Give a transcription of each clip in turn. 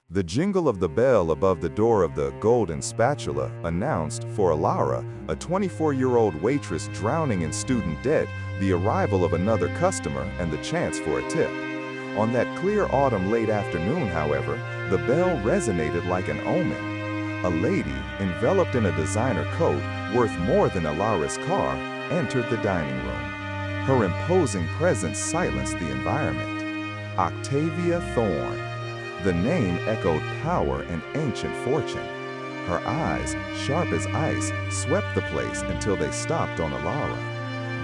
The jingle of the bell above the door of the Golden Spatula announced, for Elara, a 24-year-old waitress drowning in student debt, the arrival of another customer and the chance for a tip. On that clear autumn late afternoon, however, the bell resonated like an omen. A lady, enveloped in a designer coat worth more than Elara's car, entered the dining room. Her imposing presence silenced the environment. Octavia Thorne. The name echoed power and ancient fortune. Her eyes, sharp as ice, swept the place until they stopped on Elara.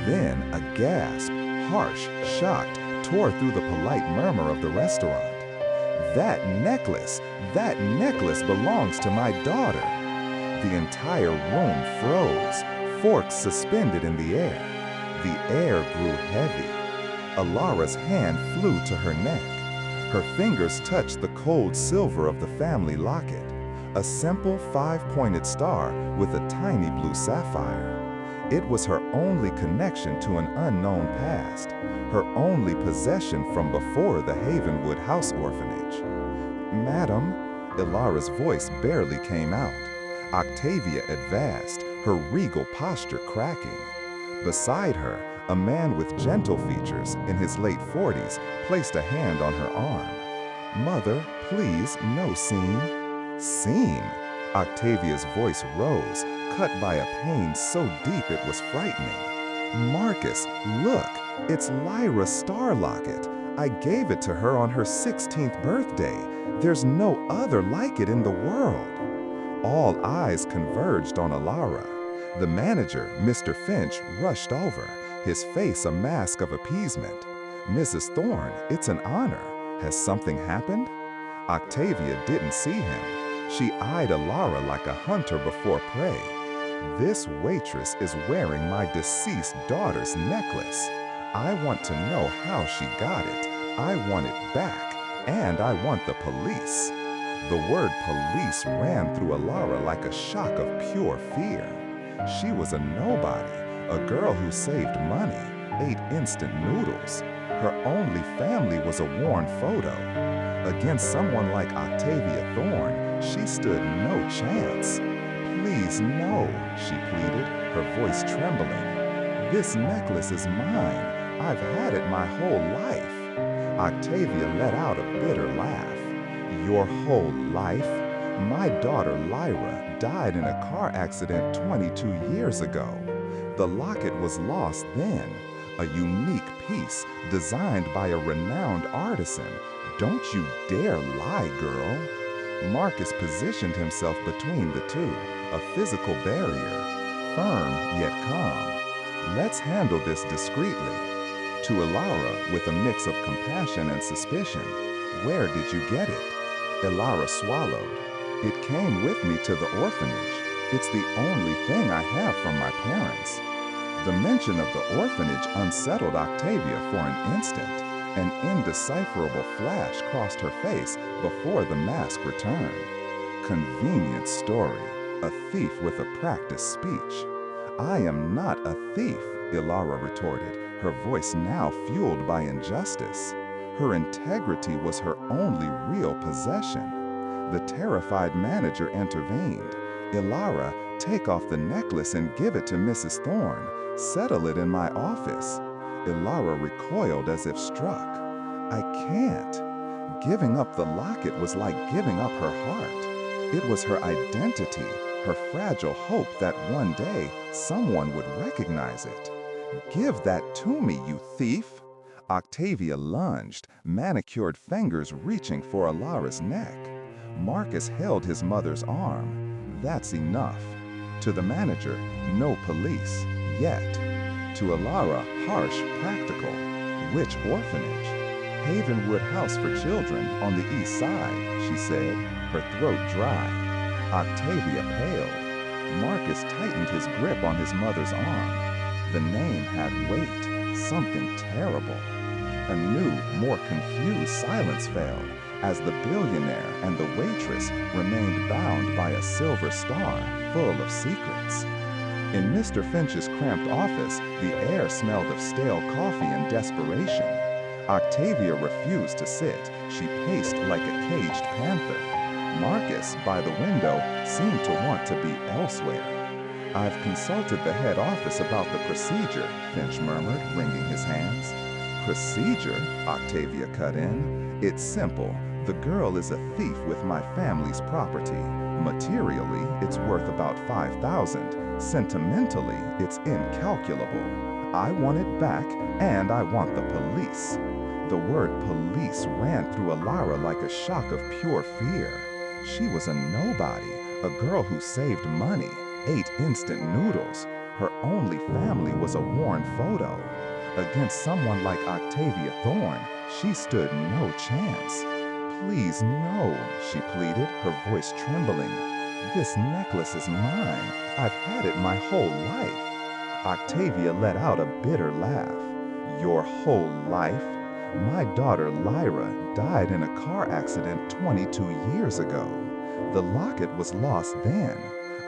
Then a gasp, harsh, shocked, tore through the polite murmur of the restaurant. That necklace belongs to my daughter." The entire room froze, forks suspended in the air. The air grew heavy. Elara's hand flew to her neck. Her fingers touched the cold silver of the family locket, a simple five-pointed star with a tiny blue sapphire. It was her only connection to an unknown past, her only possession from before the Havenwood House orphanage. "Madam," Elara's voice barely came out. Octavia advanced, her regal posture cracking. Beside her, a man with gentle features, in his late 40s, placed a hand on her arm. "Mother, please, no scene." "Scene?" Octavia's voice rose, cut by a pain so deep it was frightening. "Marcus, look, it's Lyra's star locket. I gave it to her on her 16th birthday. There's no other like it in the world." All eyes converged on Elara. The manager, Mr. Finch, rushed over, his face a mask of appeasement. "Mrs. Thorne, it's an honor. Has something happened?" Octavia didn't see him. She eyed Elara like a hunter before prey. "This waitress is wearing my deceased daughter's necklace. I want to know how she got it. I want it back, and I want the police." The word police ran through Elara like a shock of pure fear. She was a nobody, a girl who saved money, ate instant noodles. Her only family was a worn photo. Against someone like Octavia Thorne, she stood no chance. "Please, no," she pleaded, her voice trembling. "This necklace is mine. I've had it my whole life." Octavia let out a bitter laugh. "Your whole life? My daughter Lyra died in a car accident 22 years ago. The locket was lost then, a unique piece designed by a renowned artisan. Don't you dare lie, girl." Marcus positioned himself between the two, a physical barrier, firm yet calm. "Let's handle this discreetly." To Elara, with a mix of compassion and suspicion, "Where did you get it?" Elara swallowed. "It came with me to the orphanage. It's the only thing I have from my parents." The mention of the orphanage unsettled Octavia for an instant. An indecipherable flash crossed her face before the mask returned. Convenient story, a thief with a practiced speech. "I am not a thief," Elara retorted, her voice now fueled by injustice. Her integrity was her only real possession. The terrified manager intervened. "Elara, take off the necklace and give it to Mrs. Thorne. Settle it in my office." Elara recoiled as if struck. "I can't." Giving up the locket was like giving up her heart. It was her identity, her fragile hope that one day someone would recognize it. "Give that to me, you thief!" Octavia lunged, manicured fingers reaching for Elara's neck. Marcus held his mother's arm. "That's enough." To the manager, "No police, yet." To Elara, harsh, practical. "Which orphanage?" "Havenwood House for Children on the east side," she said, her throat dry. Octavia paled. Marcus tightened his grip on his mother's arm. The name had weight, something terrible. A new, more confused silence fell as the billionaire and the waitress remained bound by a silver star full of secrets. In Mr. Finch's cramped office, the air smelled of stale coffee and desperation. Octavia refused to sit. She paced like a caged panther. Marcus, by the window, seemed to want to be elsewhere. "I've consulted the head office about the procedure," Finch murmured, wringing his hands. "Procedure?" Octavia cut in. "It's simple. The girl is a thief with my family's property. Materially, it's worth about $5,000. Sentimentally, it's incalculable. I want it back, and I want the police." The word police ran through Elara like a shock of pure fear. She was a nobody, a girl who saved money, ate instant noodles. Her only family was a worn photo. Against someone like Octavia Thorne, she stood no chance. "Please, no," she pleaded, her voice trembling. "This necklace is mine. I've had it my whole life." Octavia let out a bitter laugh. "Your whole life? My daughter Lyra died in a car accident 22 years ago. The locket was lost then,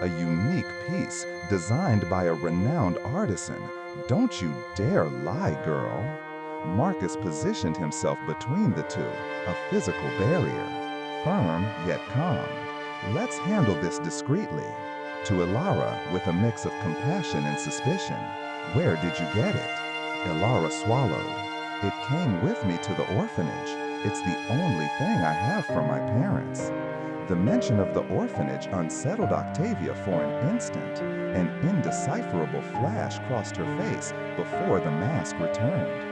a unique piece designed by a renowned artisan. Don't you dare lie, girl." Marcus positioned himself between the two, a physical barrier, firm yet calm. "Let's handle this discreetly." To Elara, with a mix of compassion and suspicion, "Where did you get it?" Elara swallowed. "It came with me to the orphanage. It's the only thing I have from my parents." The mention of the orphanage unsettled Octavia for an instant. An indecipherable flash crossed her face before the mask returned.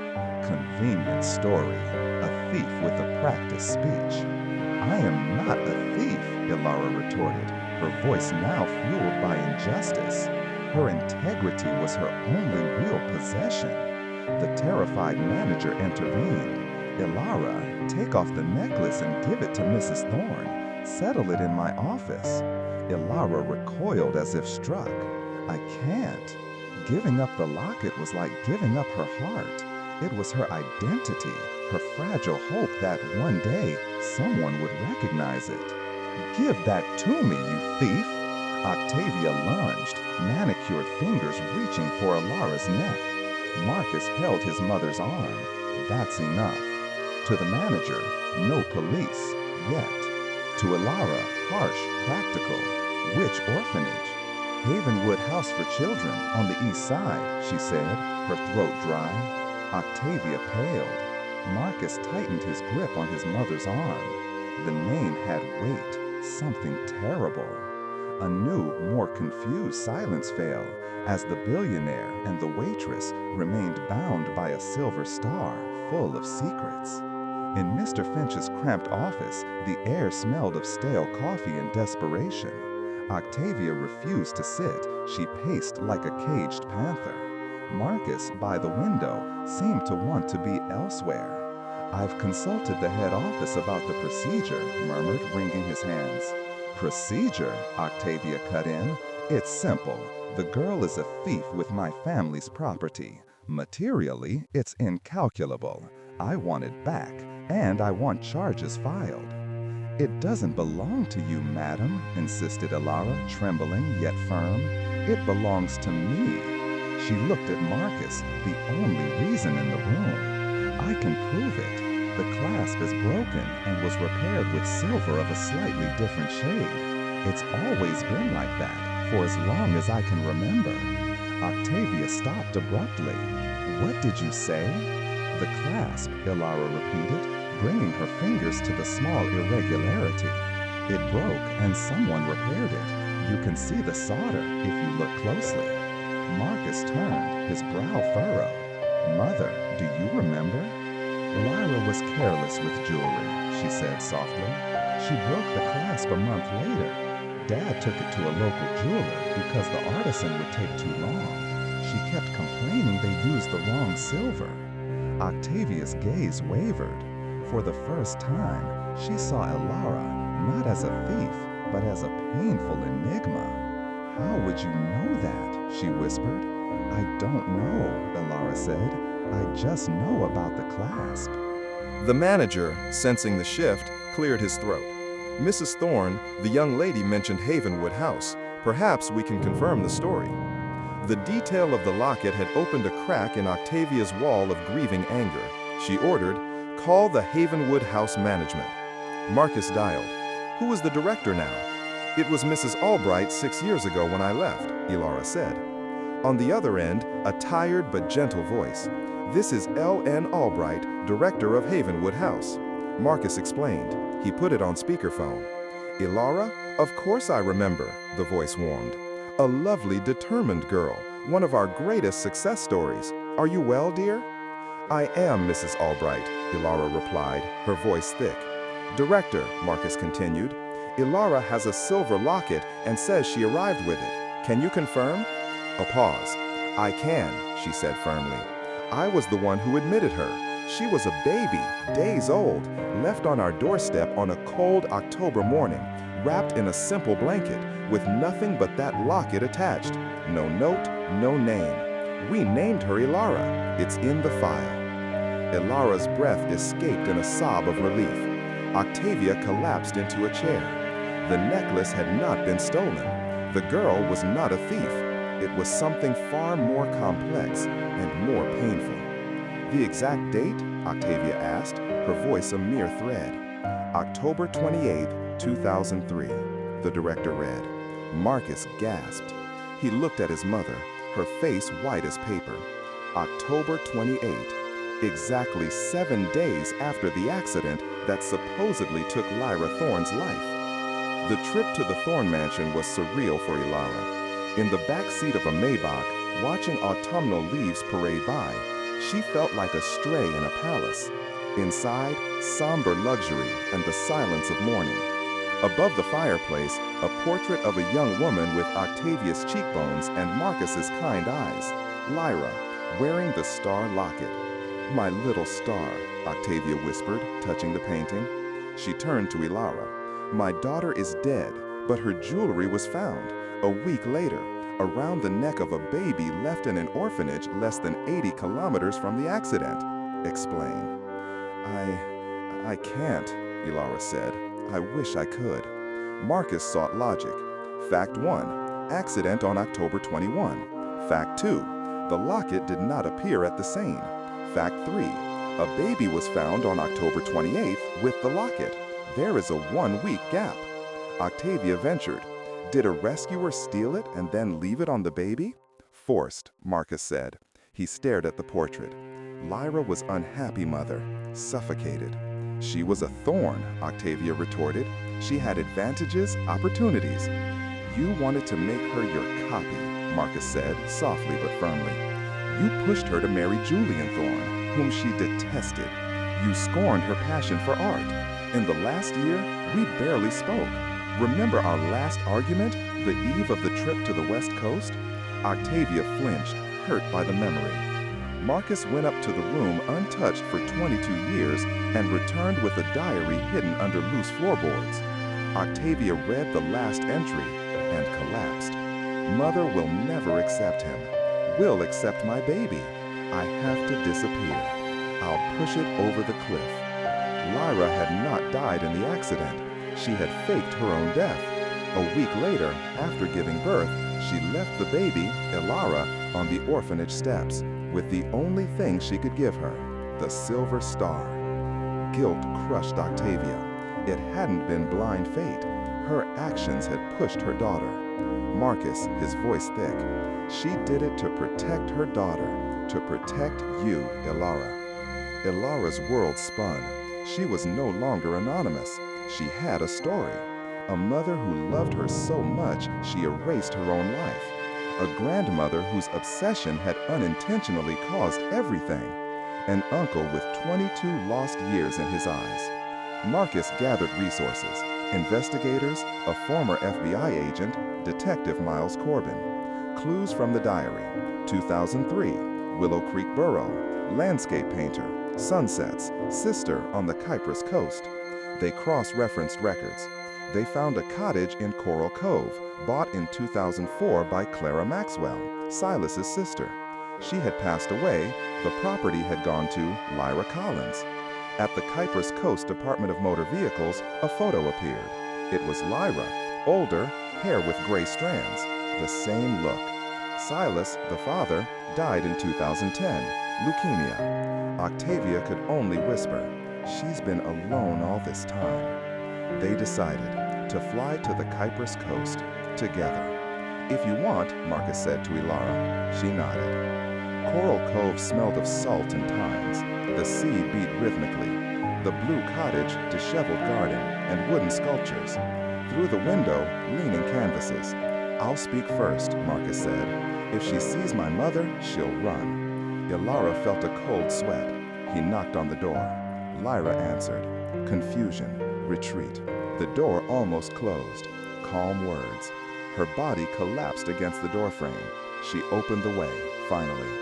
Convenient story. A thief with a practiced speech. "I am not a thief," Elara retorted, her voice now fueled by injustice. Her integrity was her only real possession. The terrified manager intervened. "Elara, take off the necklace and give it to Mrs. Thorne. Settle it in my office." Elara recoiled as if struck. "I can't." Giving up the locket was like giving up her heart. It was her identity, her fragile hope that one day someone would recognize it. "Give that to me, you thief!" Octavia lunged, manicured fingers reaching for Elara's neck. Marcus held his mother's arm. "That's enough." To the manager, "No police, yet." To Elara, harsh, practical. "Which orphanage?" "Havenwood House for Children, on the east side," she said, her throat dry. Octavia paled. Marcus tightened his grip on his mother's arm. The name had weight, something terrible. A new, more confused silence fell, as the billionaire and the waitress remained bound by a silver star full of secrets. In Mr. Finch's cramped office, the air smelled of stale coffee and desperation. Octavia refused to sit. She paced like a caged panther. Marcus, by the window, seemed to want to be elsewhere. "I've consulted the head office about the procedure," murmured, wringing his hands. "Procedure?" Octavia cut in. "It's simple. The girl is a thief with my family's property. Materially, it's incalculable. I want it back, and I want charges filed." "It doesn't belong to you, madam," insisted Elara, trembling yet firm. "It belongs to me." She looked at Marcus, the only reason in the room. "I can prove it. The clasp is broken and was repaired with silver of a slightly different shade. It's always been like that, for as long as I can remember." Octavia stopped abruptly. "What did you say?" "The clasp," Elara repeated, bringing her fingers to the small irregularity. "It broke and someone repaired it. You can see the solder if you look closely." Marcus turned, his brow furrowed. "Mother, do you remember?" "Lyra was careless with jewelry," she said softly. "She broke the clasp a month later. Dad took it to a local jeweler because the artisan would take too long. She kept complaining they used the wrong silver." Octavia's gaze wavered. For the first time, she saw Elara not as a thief, but as a painful enigma. "How would you know that?" she whispered. "I don't know," Elara said. "I just know about the clasp." The manager, sensing the shift, cleared his throat. "Mrs. Thorne, the young lady mentioned Havenwood House. Perhaps we can confirm the story." The detail of the locket had opened a crack in Octavia's wall of grieving anger. She ordered, "Call the Havenwood House Management." Marcus dialed. "Who is the director now?" "It was Mrs. Albright 6 years ago when I left," Elara said. On the other end, a tired but gentle voice. "This is L.N. Albright, director of Havenwood House." Marcus explained. He put it on speakerphone. "Elara? Of course I remember," the voice warmed. "A lovely, determined girl, one of our greatest success stories. Are you well, dear?" "I am, Mrs. Albright," Elara replied, her voice thick. "Director," Marcus continued, "Elara has a silver locket and says she arrived with it. Can you confirm?" A pause. "I can," she said firmly. "I was the one who admitted her. She was a baby, days old, left on our doorstep on a cold October morning, wrapped in a simple blanket, with nothing but that locket attached. No note, no name. We named her Elara. It's in the file." Elara's breath escaped in a sob of relief. Octavia collapsed into a chair. The necklace had not been stolen. The girl was not a thief. It was something far more complex and more painful. "The exact date?" Octavia asked, her voice a mere thread. "October 28, 2003, the director read. Marcus gasped. He looked at his mother, her face white as paper. October 28, exactly 7 days after the accident that supposedly took Lyra Thorne's life. The trip to the Thorne mansion was surreal for Elara. In the back seat of a Maybach, watching autumnal leaves parade by, she felt like a stray in a palace. Inside, somber luxury and the silence of mourning. Above the fireplace, a portrait of a young woman with Octavia's cheekbones and Marcus's kind eyes, Lyra, wearing the star locket. "My little star," Octavia whispered, touching the painting. She turned to Elara. "My daughter is dead, but her jewelry was found, a week later, around the neck of a baby left in an orphanage less than 80 kilometers from the accident. Explain." I can't," Elara said. "I wish I could." Marcus sought logic. Fact 1, accident on October 21. Fact 2, the locket did not appear at the scene. Fact 3, a baby was found on October 28th with the locket. There is a 1-week gap. Octavia ventured. "Did a rescuer steal it and then leave it on the baby?" "Forced," Marcus said. He stared at the portrait. Lyra was unhappy mother, suffocated. "She was a thorn," Octavia retorted. "She had advantages, opportunities." "You wanted to make her your copy," Marcus said, softly but firmly. "You pushed her to marry Julian Thorne, whom she detested. You scorned her passion for art. In the last year, we barely spoke. Remember our last argument, the eve of the trip to the West Coast?" Octavia flinched, hurt by the memory. Marcus went up to the room untouched for 22 years and returned with a diary hidden under loose floorboards. Octavia read the last entry and collapsed. "Mother will never accept him. Will accept my baby. I have to disappear. I'll push it over the cliff." Lyra had not died in the accident. She had faked her own death. A week later, after giving birth, she left the baby, Elara, on the orphanage steps, with the only thing she could give her, the silver star. Guilt crushed Octavia. It hadn't been blind fate. Her actions had pushed her daughter. Marcus, his voice thick. "She did it to protect her daughter, to protect you, Elara." Elara's world spun. She was no longer anonymous. She had a story. A mother who loved her so much she erased her own life. A grandmother whose obsession had unintentionally caused everything. An uncle with 22 lost years in his eyes. Marcus gathered resources. Investigators, a former FBI agent, Detective Miles Corbin. Clues from the diary. 2003, Willow Creek Borough. Landscape painter. Sunsets. Sister on the Cyprus coast. They cross-referenced records. They found a cottage in Coral Cove, bought in 2004 by Clara Maxwell, Silas's sister. She had passed away. The property had gone to Lyra Collins. At the Cyprus Coast Department of Motor Vehicles, a photo appeared. It was Lyra, older, hair with gray strands, the same look. Silas, the father, died in 2010, leukemia. Octavia could only whisper, "She's been alone all this time." They decided to fly to the Cyprus coast together. "If you want," Marcus said to Elara. She nodded. Coral Cove smelled of salt and thymes. The sea beat rhythmically. The blue cottage, disheveled garden, and wooden sculptures. Through the window, leaning canvases. "I'll speak first," Marcus said. "If she sees my mother, she'll run." Elara felt a cold sweat. He knocked on the door. Lyra answered. Confusion, retreat. The door almost closed. Calm words. Her body collapsed against the doorframe. She opened the way, finally.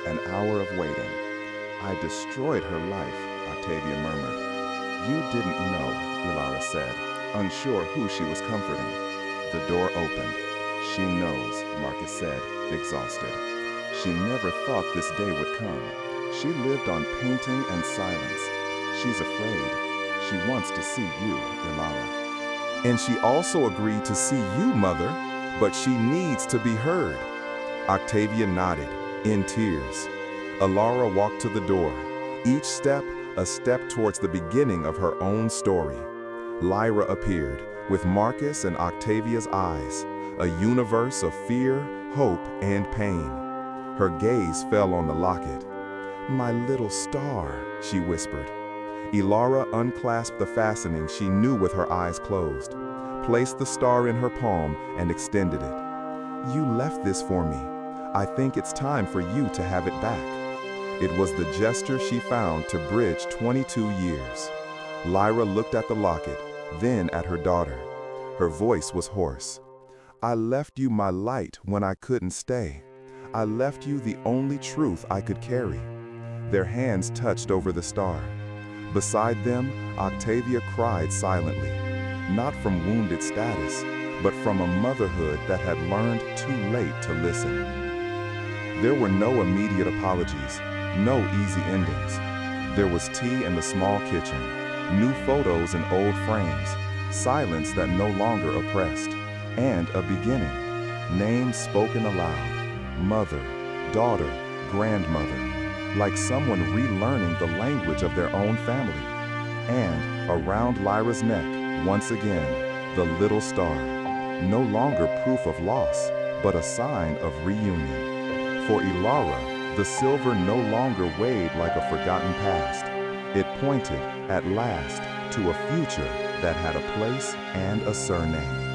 An hour of waiting. "I destroyed her life," Octavia murmured. "You didn't know," Elara said, unsure who she was comforting. The door opened. "She knows," Marcus said, exhausted. "She never thought this day would come. She lived on painting and silence. She's afraid. She wants to see you, Elara." "And she also agreed to see you, Mother, but she needs to be heard." Octavia nodded, in tears. Elara walked to the door, each step a step towards the beginning of her own story. Lyra appeared, with Marcus and Octavia's eyes, a universe of fear, hope, and pain. Her gaze fell on the locket. "My little star," she whispered. Elara unclasped the fastening she knew with her eyes closed, placed the star in her palm, and extended it. "You left this for me. I think it's time for you to have it back." It was the gesture she found to bridge 22 years. Lyra looked at the locket, then at her daughter. Her voice was hoarse. "I left you my light when I couldn't stay. I left you the only truth I could carry." Their hands touched over the star. Beside them, Octavia cried silently, not from wounded status, but from a motherhood that had learned too late to listen. There were no immediate apologies, no easy endings. There was tea in the small kitchen, new photos in old frames, silence that no longer oppressed, and a beginning. Names spoken aloud, mother, daughter, grandmother, like someone relearning the language of their own family. And around Lyra's neck, once again, the little star, no longer proof of loss, but a sign of reunion. For Elara, the silver no longer weighed like a forgotten past. It pointed, at last, to a future that had a place and a surname.